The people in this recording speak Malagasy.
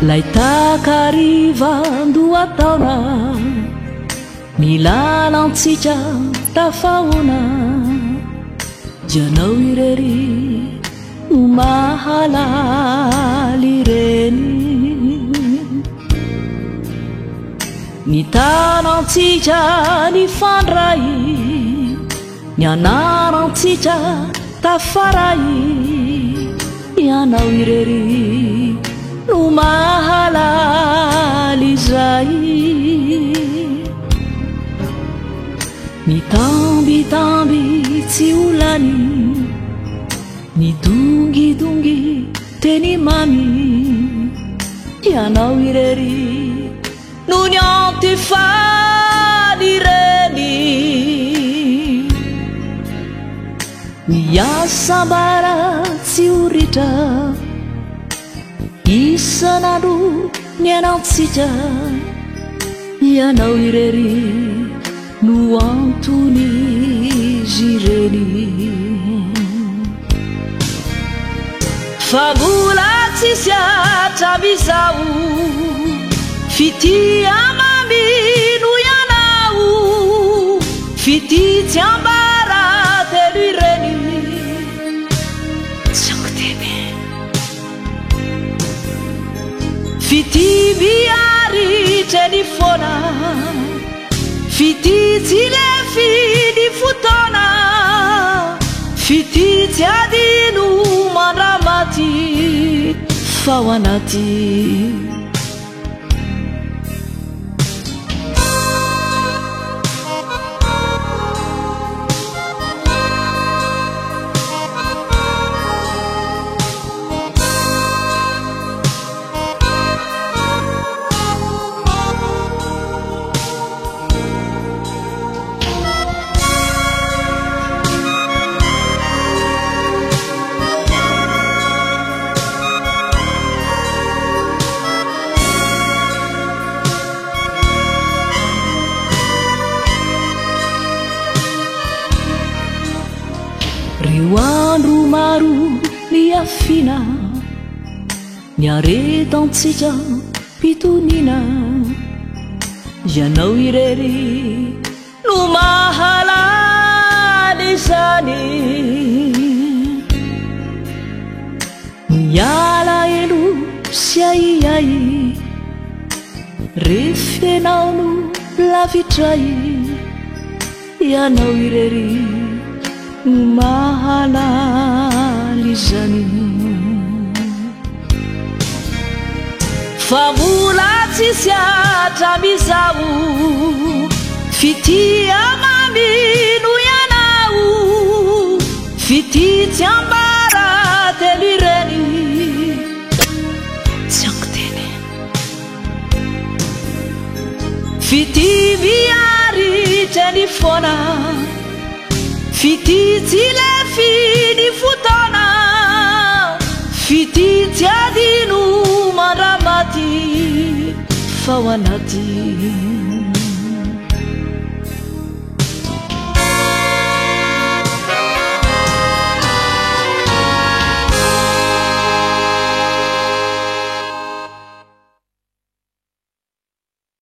Laitakarivanduataona nilalantsika tafaona janao irery no mahalala ireny nitanantsika nifandray nianarantsika tafaray ianao irery no mahalala izay nitambitamby tsy olany nidongidongy teny mamy ianao irery no niantyfaly ireny niasambara tsy oritra isanandro nianantsika ianao irery no antony izy ireny fa mbola tsisy atramizao fity amamino ianao fity tsy ambara telo ireny tsy ankoteny fity miaritreny foana fity tsy lefidy fotoana fity tsy adino mandramaty fa ao anaty andro maro niafina niaretantsika pitonina ianao irery no mahalala izany miala elo sy aiai refenao no lavitray ianao irery mahalala izany fa mbola tsisy atramizao fity amamino ianao fity tsy ambara telo ireny tsy ankoteny fity miaritreny foana fity tsy lefidy fotoana fity tsy adino mandramaty fa ao anaty